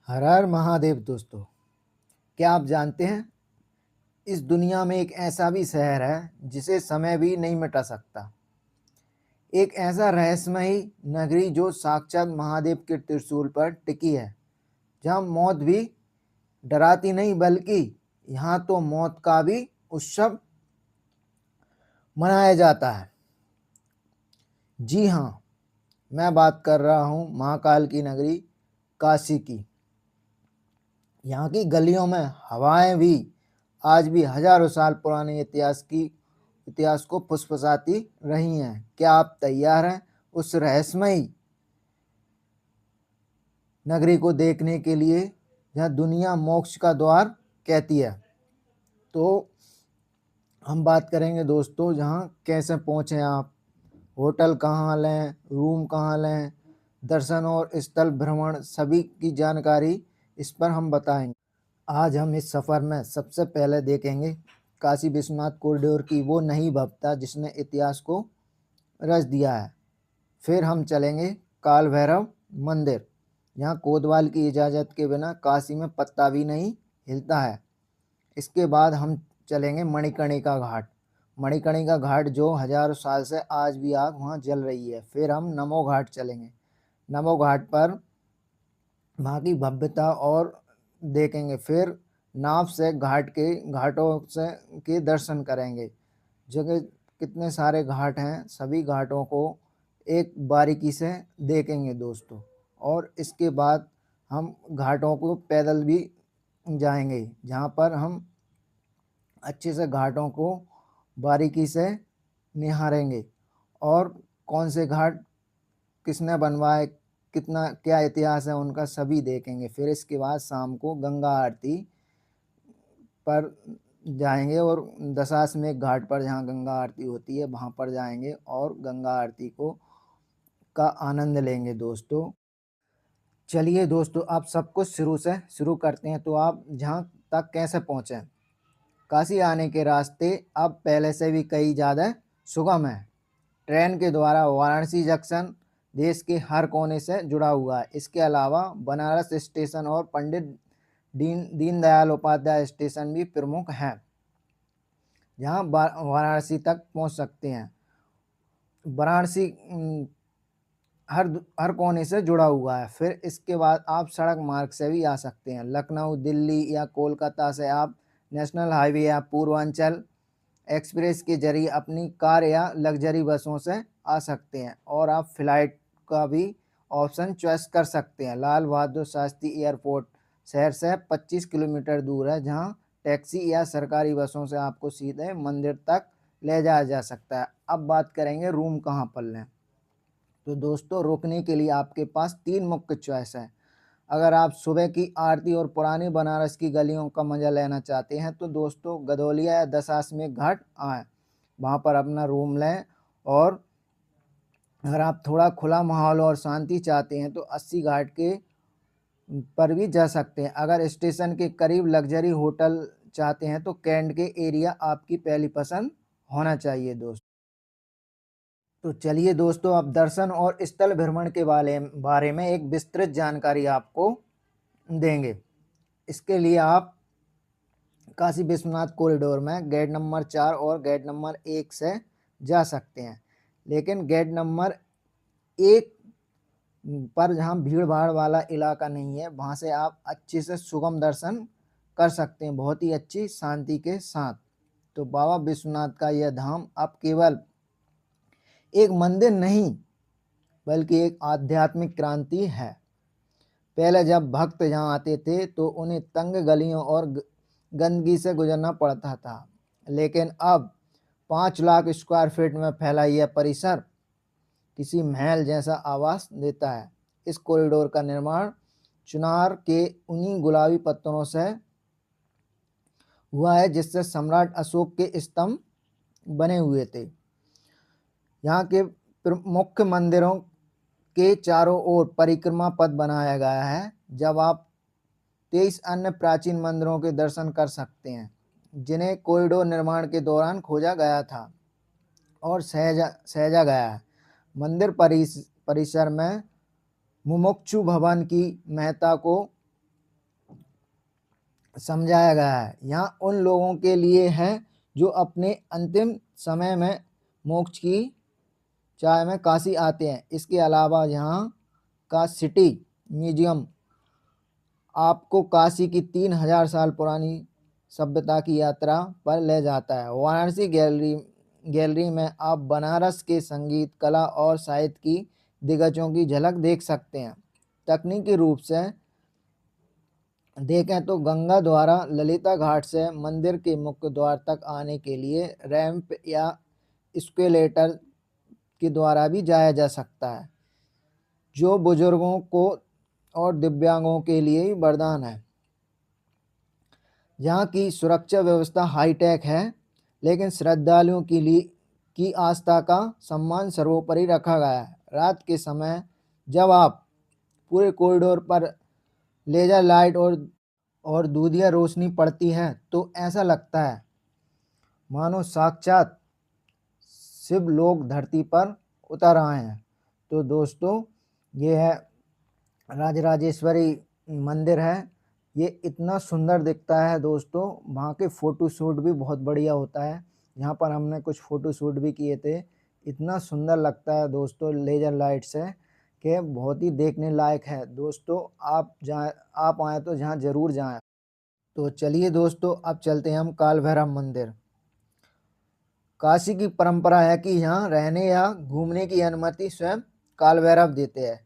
हर हर महादेव दोस्तों। क्या आप जानते हैं इस दुनिया में एक ऐसा भी शहर है जिसे समय भी नहीं मिटा सकता। एक ऐसा रहस्यमयी नगरी जो साक्षात महादेव के त्रिशूल पर टिकी है, जहाँ मौत भी डराती नहीं बल्कि यहाँ तो मौत का भी उत्सव मनाया जाता है। जी हाँ, मैं बात कर रहा हूँ महाकाल की नगरी काशी की। यहाँ की गलियों में हवाएं भी आज भी हजारों साल पुराने इतिहास को फुसफुसाती रही हैं। क्या आप तैयार हैं उस रहस्यमयी नगरी को देखने के लिए जहाँ दुनिया मोक्ष का द्वार कहती है? तो हम बात करेंगे दोस्तों, जहाँ कैसे पहुँचें आप, होटल कहाँ लें, रूम कहाँ लें, दर्शन और स्थल भ्रमण सभी की जानकारी इस पर हम बताएंगे। आज हम इस सफ़र में सबसे पहले देखेंगे काशी विश्वनाथ कॉरिडोर की वो नई भव्यता जिसने इतिहास को रच दिया है। फिर हम चलेंगे काल भैरव मंदिर, यहाँ कोतवाल की इजाज़त के बिना काशी में पत्ता भी नहीं हिलता है। इसके बाद हम चलेंगे मणिकर्णिका घाट। मणिकर्णिका घाट जो हजारों साल से आज भी आग वहाँ जल रही है। फिर हम नमो घाट चलेंगे। नमो घाट पर वहाँ की भव्यता और देखेंगे। फिर नाव से घाटों से के दर्शन करेंगे। जगह कितने सारे घाट हैं, सभी घाटों को एक बारीकी से देखेंगे दोस्तों। और इसके बाद हम घाटों को पैदल भी जाएंगे, जहाँ पर हम अच्छे से घाटों को बारीकी से निहारेंगे और कौन से घाट किसने बनवाए, कितना क्या इतिहास है उनका सभी देखेंगे। फिर इसके बाद शाम को गंगा आरती पर जाएंगे और दशाश्वमेध घाट पर जहाँ गंगा आरती होती है वहाँ पर जाएंगे और गंगा आरती का आनंद लेंगे दोस्तों। चलिए दोस्तों, आप सब कुछ शुरू से शुरू करते हैं। तो आप जहाँ तक कैसे पहुँचे? काशी आने के रास्ते अब पहले से भी कई ज़्यादा सुगम है। ट्रेन के द्वारा वाराणसी जंक्शन देश के हर कोने से जुड़ा हुआ है। इसके अलावा बनारस स्टेशन और पंडित दीनदयाल उपाध्याय स्टेशन भी प्रमुख हैं, जहां वाराणसी तक पहुंच सकते हैं। वाराणसी हर कोने से जुड़ा हुआ है। फिर इसके बाद आप सड़क मार्ग से भी आ सकते हैं। लखनऊ, दिल्ली या कोलकाता से आप नेशनल हाईवे या पूर्वांचल एक्सप्रेस के जरिए अपनी कार या लग्जरी बसों से आ सकते हैं और आप फ्लाइट का भी ऑप्शन चॉइस कर सकते हैं। लाल बहादुर शास्त्री एयरपोर्ट शहर से 25 किलोमीटर दूर है, जहां टैक्सी या सरकारी बसों से आपको सीधे मंदिर तक ले जाया जा सकता है। अब बात करेंगे रूम कहाँ पर लें। तो दोस्तों, रुकने के लिए आपके पास 3 मुख्य चॉइस है। अगर आप सुबह की आरती और पुरानी बनारस की गलियों का मज़ा लेना चाहते हैं तो दोस्तों गदौलिया या दशाश्वमेध घाट आएँ, वहाँ पर अपना रूम लें। और अगर आप थोड़ा खुला माहौल और शांति चाहते हैं तो 80 घाट के पर भी जा सकते हैं। अगर स्टेशन के करीब लग्जरी होटल चाहते हैं तो कैंट के एरिया आपकी पहली पसंद होना चाहिए दोस्त। तो चलिए दोस्तों, अब दर्शन और स्थल भ्रमण के बारे में एक विस्तृत जानकारी आपको देंगे। इसके लिए आप काशी विश्वनाथ कॉरिडोर में गेट नंबर 4 और गेट नंबर 1 से जा सकते हैं। लेकिन गेट नंबर 1 पर जहाँ भीड़ भाड़ वाला इलाका नहीं है, वहाँ से आप अच्छे से सुगम दर्शन कर सकते हैं, बहुत ही अच्छी शांति के साथ। तो बाबा विश्वनाथ का यह धाम अब केवल एक मंदिर नहीं बल्कि एक आध्यात्मिक क्रांति है। पहले जब भक्त यहाँ आते थे तो उन्हें तंग गलियों और गंदगी से गुजरना पड़ता था, लेकिन अब 5 लाख स्क्वायर फीट में फैला यह परिसर किसी महल जैसा आवास देता है। इस कॉरिडोर का निर्माण चुनार के उन्हीं गुलाबी पत्थरों से हुआ है जिससे सम्राट अशोक के स्तंभ बने हुए थे। यहाँ के मुख्य मंदिरों के चारों ओर परिक्रमा पथ बनाया गया है। जब आप 23 अन्य प्राचीन मंदिरों के दर्शन कर सकते हैं जिन्हें कॉरिडोर निर्माण के दौरान खोजा गया था और सहेजा गया है। मंदिर परिसर में मुमुक्षु भवन की महत्ता को समझाया गया है। यहाँ उन लोगों के लिए है जो अपने अंतिम समय में मोक्ष की चाह में काशी आते हैं। इसके अलावा यहाँ का सिटी म्यूजियम आपको काशी की 3000 साल पुरानी सभ्यता की यात्रा पर ले जाता है। वाराणसी गैलरी में आप बनारस के संगीत, कला और साहित्य की दिग्गजों की झलक देख सकते हैं। तकनीकी रूप से देखें तो गंगा द्वारा ललिता घाट से मंदिर के मुख्य द्वार तक आने के लिए रैंप या एस्केलेटर के द्वारा भी जाया जा सकता है, जो बुजुर्गों को और दिव्यांगों के लिए ही वरदान है। यहाँ की सुरक्षा व्यवस्था हाईटेक है, लेकिन श्रद्धालुओं के लिए की आस्था का सम्मान सर्वोपरि रखा गया है। रात के समय जब आप पूरे कॉरिडोर पर लेजर लाइट और दूधिया रोशनी पड़ती है तो ऐसा लगता है मानो साक्षात शिव लोग धरती पर उतर आए हैं। तो दोस्तों, ये है राजराजेश्वरी मंदिर है। ये इतना सुंदर दिखता है दोस्तों, वहाँ के फ़ोटो शूट भी बहुत बढ़िया होता है। यहाँ पर हमने कुछ फ़ोटो शूट भी किए थे। इतना सुंदर लगता है दोस्तों लेज़र लाइट से कि बहुत ही देखने लायक है। दोस्तों, आप आएँ तो यहाँ ज़रूर जाएँ। तो चलिए दोस्तों, अब चलते हैं हम काल भैरव मंदिर। काशी की परंपरा है कि यहाँ रहने या घूमने की अनुमति स्वयं काल भैरव देते हैं।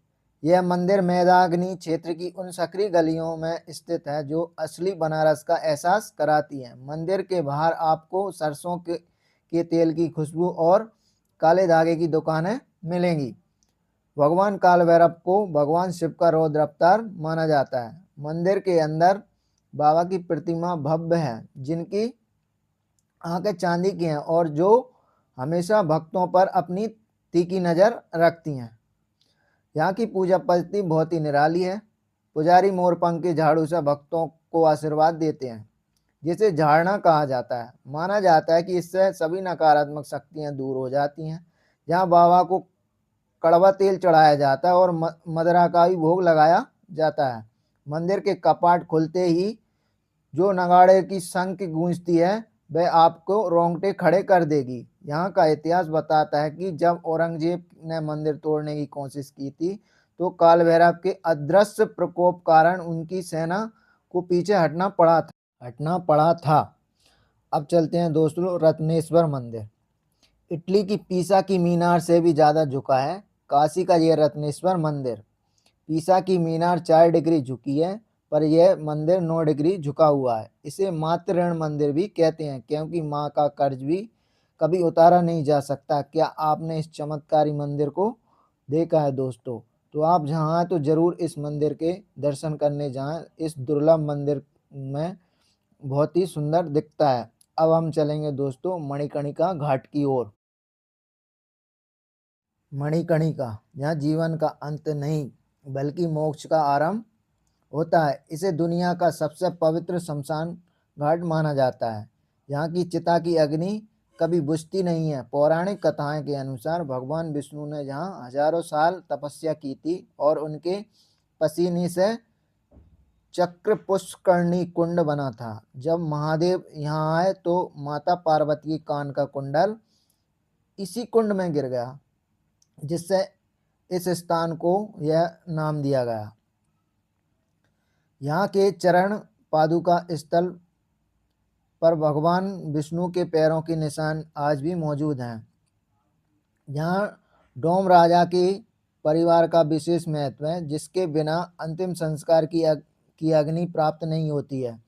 यह मंदिर मैदानी क्षेत्र की उन सकरी गलियों में स्थित है जो असली बनारस का एहसास कराती हैं। मंदिर के बाहर आपको सरसों के तेल की खुशबू और काले धागे की दुकानें मिलेंगी। भगवान काल भैरव को भगवान शिव का रौद्र अवतार माना जाता है। मंदिर के अंदर बाबा की प्रतिमा भव्य है, जिनकी आंखें चांदी की हैं और जो हमेशा भक्तों पर अपनी तीखी नज़र रखती हैं। यहाँ की पूजा पद्धति बहुत ही निराली है। पुजारी मोरपंख के झाड़ू से भक्तों को आशीर्वाद देते हैं, जिसे झाड़ना कहा जाता है। माना जाता है कि इससे सभी नकारात्मक शक्तियाँ दूर हो जाती हैं। यहाँ बाबा को कड़वा तेल चढ़ाया जाता है और मदरा का भी भोग लगाया जाता है। मंदिर के कपाट खुलते ही जो नगाड़े की शंख गूंजती है वह आपको रोंगटे खड़े कर देगी। यहाँ का इतिहास बताता है कि जब औरंगजेब ने मंदिर तोड़ने की कोशिश की थी तो काल भैरव के अदृश्य प्रकोप कारण उनकी सेना को पीछे हटना पड़ा था। अब चलते हैं दोस्तों रत्नेश्वर मंदिर। इटली की पीसा की मीनार से भी ज़्यादा झुका है काशी का यह रत्नेश्वर मंदिर। पीसा की मीनार 4 डिग्री झुकी है, पर यह मंदिर 9 डिग्री झुका हुआ है। इसे मातृ ऋण मंदिर भी कहते हैं, क्योंकि माँ का कर्ज भी कभी उतारा नहीं जा सकता। क्या आपने इस चमत्कारी मंदिर को देखा है दोस्तों? तो आप जहाँ आए तो ज़रूर इस मंदिर के दर्शन करने जाएं। इस दुर्लभ मंदिर में बहुत ही सुंदर दिखता है। अब हम चलेंगे दोस्तों मणिकर्णिका घाट की ओर। मणिकर्णिका, यहाँ जीवन का अंत नहीं बल्कि मोक्ष का आरंभ होता है। इसे दुनिया का सबसे पवित्र शमशान घाट माना जाता है। यहाँ की चिता की अग्नि कभी बुझती नहीं है। पौराणिक कथाएं के अनुसार भगवान विष्णु ने यहाँ हजारों साल तपस्या की थी और उनके पसीने से चक्र पुष्करणी कुंड बना था। जब महादेव यहाँ आए तो माता पार्वती के कान का कुंडल इसी कुंड में गिर गया, जिससे इस स्थान को यह नाम दिया गया। यहाँ के चरण पादुका स्थल पर भगवान विष्णु के पैरों के निशान आज भी मौजूद हैं। यहाँ डोम राजा के परिवार का विशेष महत्व है, जिसके बिना अंतिम संस्कार की अग्नि प्राप्त नहीं होती है।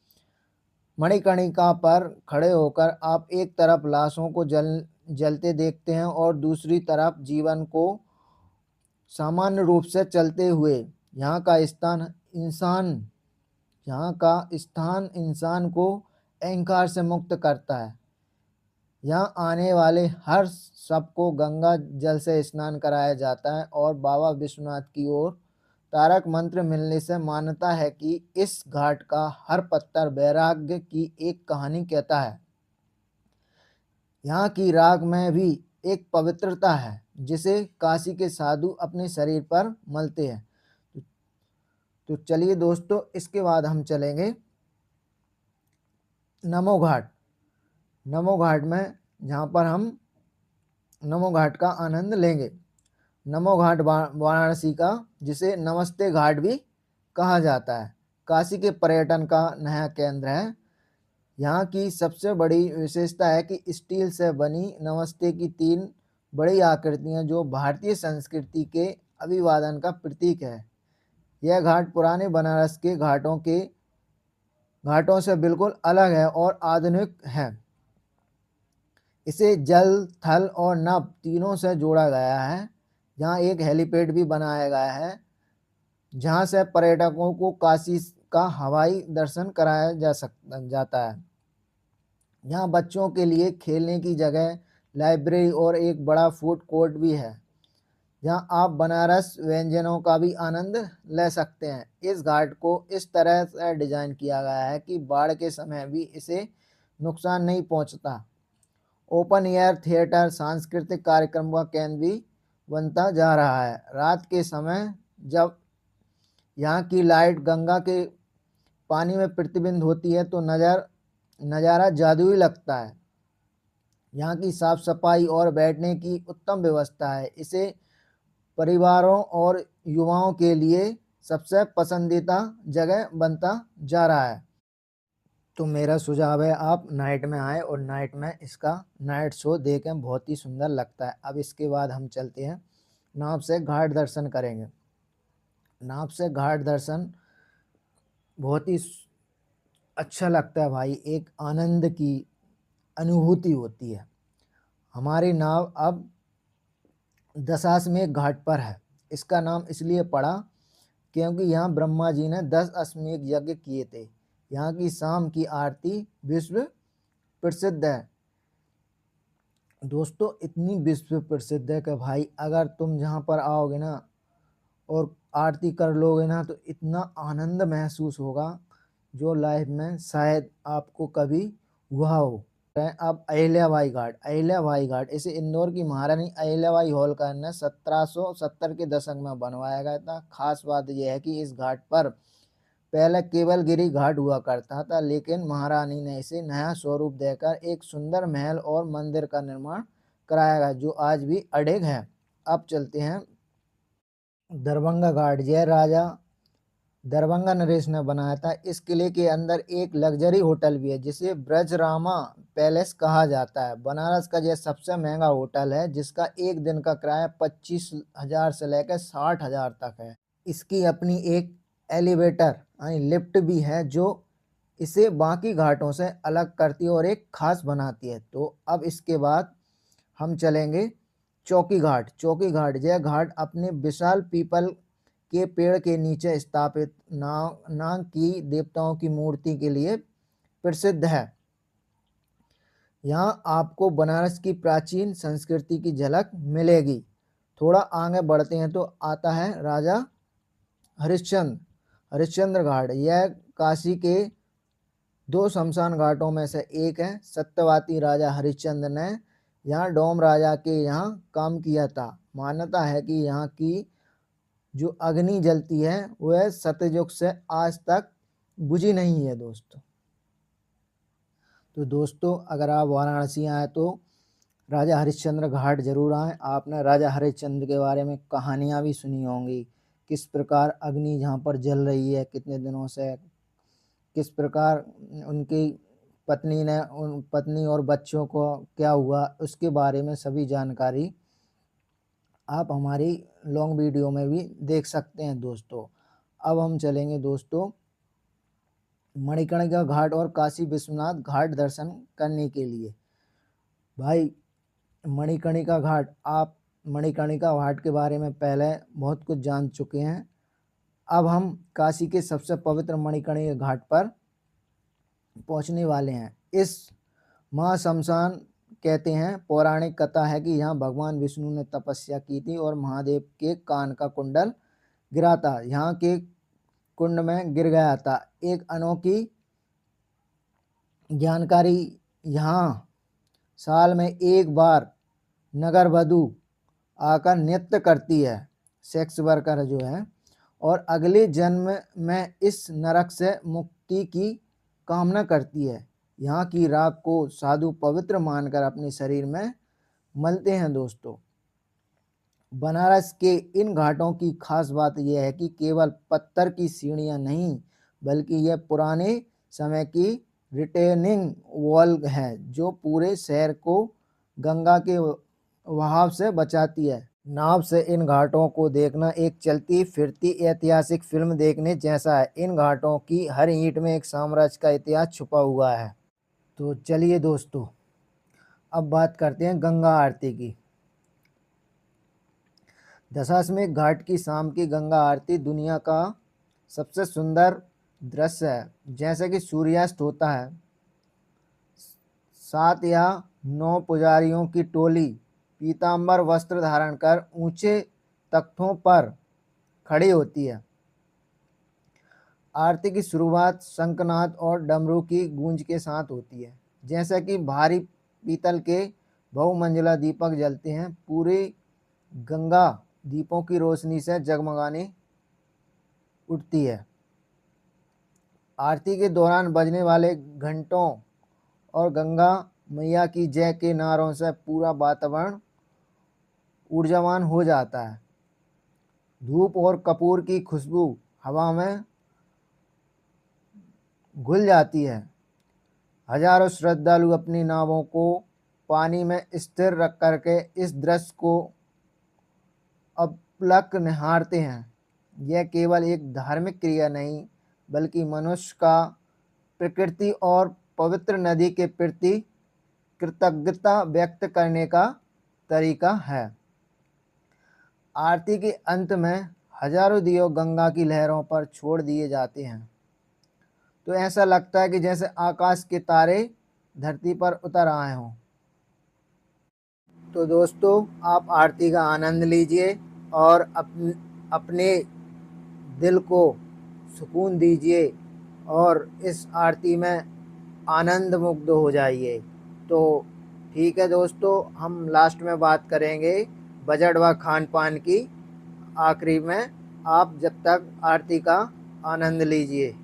मणिकर्णिका पर खड़े होकर आप एक तरफ लाशों को जलते देखते हैं और दूसरी तरफ जीवन को सामान्य रूप से चलते हुए। यहाँ का स्थान इंसान को अहंकार से मुक्त करता है। यहाँ आने वाले हर सबको गंगा जल से स्नान कराया जाता है और बाबा विश्वनाथ की ओर तारक मंत्र मिलने से मान्यता है कि इस घाट का हर पत्थर वैराग्य की एक कहानी कहता है। यहाँ की राख में भी एक पवित्रता है जिसे काशी के साधु अपने शरीर पर मलते हैं। तो चलिए दोस्तों, इसके बाद हम चलेंगे नमो घाट। नमो घाट में जहाँ पर हम नमो घाट का आनंद लेंगे। नमो घाट वाराणसी का, जिसे नमस्ते घाट भी कहा जाता है, काशी के पर्यटन का नया केंद्र है। यहाँ की सबसे बड़ी विशेषता है कि स्टील से बनी नमस्ते की 3 बड़ी आकृतियाँ जो भारतीय संस्कृति के अभिवादन का प्रतीक है। यह घाट पुराने बनारस के घाटों से बिल्कुल अलग है और आधुनिक है। इसे जल, थल और नभ तीनों से जोड़ा गया है। यहाँ एक हेलीपैड भी बनाया गया है, जहाँ से पर्यटकों को काशी का हवाई दर्शन कराया जाता है। यहाँ बच्चों के लिए खेलने की जगह, लाइब्रेरी और एक बड़ा फूड कोर्ट भी है, जहाँ आप बनारस व्यंजनों का भी आनंद ले सकते हैं। इस घाट को इस तरह से डिजाइन किया गया है कि बाढ़ के समय भी इसे नुकसान नहीं पहुंचता। ओपन एयर थिएटर सांस्कृतिक कार्यक्रम का केंद्र भी बनता जा रहा है। रात के समय जब यहाँ की लाइट गंगा के पानी में प्रतिबिंब होती है तो नज़ारा जादुई लगता है। यहाँ की साफ सफाई और बैठने की उत्तम व्यवस्था है। इसे परिवारों और युवाओं के लिए सबसे पसंदीदा जगह बनता जा रहा है। तो मेरा सुझाव है आप नाइट में आएँ और नाइट में इसका नाइट शो देखें, बहुत ही सुंदर लगता है। अब इसके बाद हम चलते हैं, नाव से घाट दर्शन करेंगे। नाव से घाट दर्शन बहुत ही अच्छा लगता है भाई, एक आनंद की अनुभूति होती है। हमारी नाव अब दशाश्वमेध घाट पर है। इसका नाम इसलिए पड़ा क्योंकि यहाँ ब्रह्मा जी ने 10 अश्वमेध यज्ञ किए थे। यहाँ की शाम की आरती विश्व प्रसिद्ध है दोस्तों, इतनी विश्व प्रसिद्ध है कि भाई अगर तुम जहाँ पर आओगे ना और आरती कर लोगे ना तो इतना आनंद महसूस होगा जो लाइफ में शायद आपको कभी हुआ हो। अब अहिल्याबाई घाट इसे इंदौर की महारानी अहिल्याबाई होलकर ने 1770 के दशक में बनवाया गया था। खास बात यह है कि इस घाट पर पहले केवल गिरी घाट हुआ करता था, लेकिन महारानी ने इसे नया स्वरूप देकर एक सुंदर महल और मंदिर का निर्माण कराया गया, जो आज भी अडिग है। अब चलते हैं दरभंगा घाट। यह राजा दरभंगा नरेश ने बनाया था। इस किले के अंदर एक लग्जरी होटल भी है, जिसे ब्रजरामा पैलेस कहा जाता है। बनारस का यह सबसे महंगा होटल है, जिसका एक दिन का किराया 25,000 से लेकर 60,000 तक है। इसकी अपनी एक एलिवेटर यानी लिफ्ट भी है, जो इसे बाकी घाटों से अलग करती है और एक खास बनाती है। तो अब इसके बाद हम चलेंगे चौकी घाट। चौकी घाट, यह घाट अपने विशाल पीपल के पेड़ के नीचे स्थापित नाग की देवताओं की मूर्ति के लिए प्रसिद्ध है। यहाँ आपको बनारस की प्राचीन संस्कृति की झलक मिलेगी। थोड़ा आगे बढ़ते हैं तो आता है राजा हरिश्चंद्र घाट। यह काशी के 2 शमशान घाटों में से एक है। सत्यवादी राजा हरिश्चंद्र ने यहाँ डोम राजा के यहाँ काम किया था। मान्यता है कि यहाँ की जो अग्नि जलती है वह सतयुग से आज तक बुझी नहीं है दोस्तों। तो दोस्तों अगर आप वाराणसी आए तो राजा हरिश्चंद्र घाट जरूर आएँ। आपने राजा हरिश्चंद्र के बारे में कहानियाँ भी सुनी होंगी, किस प्रकार अग्नि जहाँ पर जल रही है कितने दिनों से, किस प्रकार उनकी पत्नी और बच्चों को क्या हुआ, उसके बारे में सभी जानकारी आप हमारी लॉन्ग वीडियो में भी देख सकते हैं दोस्तों। अब हम चलेंगे दोस्तों मणिकर्णिका घाट और काशी विश्वनाथ घाट दर्शन करने के लिए। भाई मणिकर्णिका घाट, आप मणिकर्णिका घाट के बारे में पहले बहुत कुछ जान चुके हैं। अब हम काशी के सबसे पवित्र मणिकर्णिका घाट पर पहुंचने वाले हैं। इस महाशमशान कहते हैं, पौराणिक कथा है कि यहाँ भगवान विष्णु ने तपस्या की थी और महादेव के कान का कुंडल गिरा था, यहाँ के कुंड में गिर गया था। एक अनोखी जानकारी, यहाँ साल में एक बार नगर वधू आकर नृत्य करती है, सेक्स वर्कर जो है, और अगले जन्म में इस नरक से मुक्ति की कामना करती है। यहाँ की राख को साधु पवित्र मानकर अपने शरीर में मलते हैं। दोस्तों, बनारस के इन घाटों की खास बात यह है कि केवल पत्थर की सीढ़ियाँ नहीं, बल्कि यह पुराने समय की रिटेनिंग वॉल है जो पूरे शहर को गंगा के बहाव से बचाती है। नाव से इन घाटों को देखना एक चलती फिरती ऐतिहासिक फिल्म देखने जैसा है। इन घाटों की हर ईंट में एक साम्राज्य का इतिहास छुपा हुआ है। तो चलिए दोस्तों, अब बात करते हैं गंगा आरती की। दशाश्वमेध घाट की शाम की गंगा आरती दुनिया का सबसे सुंदर दृश्य है। जैसे कि सूर्यास्त होता है, 7 या 9 पुजारियों की टोली पीतांबर वस्त्र धारण कर ऊंचे तख्तों पर खड़ी होती है। आरती की शुरुआत शंखनाद और डमरू की गूंज के साथ होती है। जैसा कि भारी पीतल के बहुमंजिला दीपक जलते हैं, पूरी गंगा दीपों की रोशनी से जगमगाने उठती है। आरती के दौरान बजने वाले घंटों और गंगा मैया की जय के नारों से पूरा वातावरण ऊर्जावान हो जाता है। धूप और कपूर की खुशबू हवा में घुल जाती है। हजारों श्रद्धालु अपनी नावों को पानी में स्थिर रख करके इस दृश्य को अपलक निहारते हैं। यह केवल एक धार्मिक क्रिया नहीं, बल्कि मनुष्य का प्रकृति और पवित्र नदी के प्रति कृतज्ञता व्यक्त करने का तरीका है। आरती के अंत में हजारों दियो गंगा की लहरों पर छोड़ दिए जाते हैं, तो ऐसा लगता है कि जैसे आकाश के तारे धरती पर उतर आए हों। तो दोस्तों, आप आरती का आनंद लीजिए और अपने दिल को सुकून दीजिए और इस आरती में आनंद मुग्ध हो जाइए। तो ठीक है दोस्तों, हम लास्ट में बात करेंगे बजट व खान पान की आखिरी में। आप जब तक आरती का आनंद लीजिए।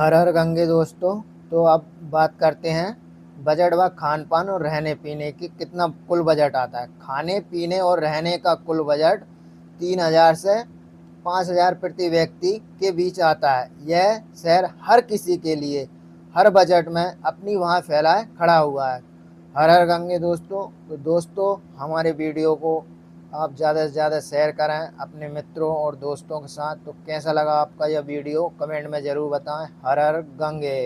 हर हर गंगे दोस्तों। तो अब बात करते हैं बजट व खान पान और रहने पीने की कितना कुल बजट आता है। खाने पीने और रहने का कुल बजट 3,000 से 5,000 प्रति व्यक्ति के बीच आता है। यह शहर हर किसी के लिए हर बजट में अपनी वहाँ फैलाए खड़ा हुआ है। हर हर गंगे दोस्तों। तो दोस्तों हमारे वीडियो को आप ज़्यादा से ज़्यादा शेयर करें अपने मित्रों और दोस्तों के साथ। तो कैसा लगा आपका यह वीडियो कमेंट में ज़रूर बताएं। हर हर गंगे।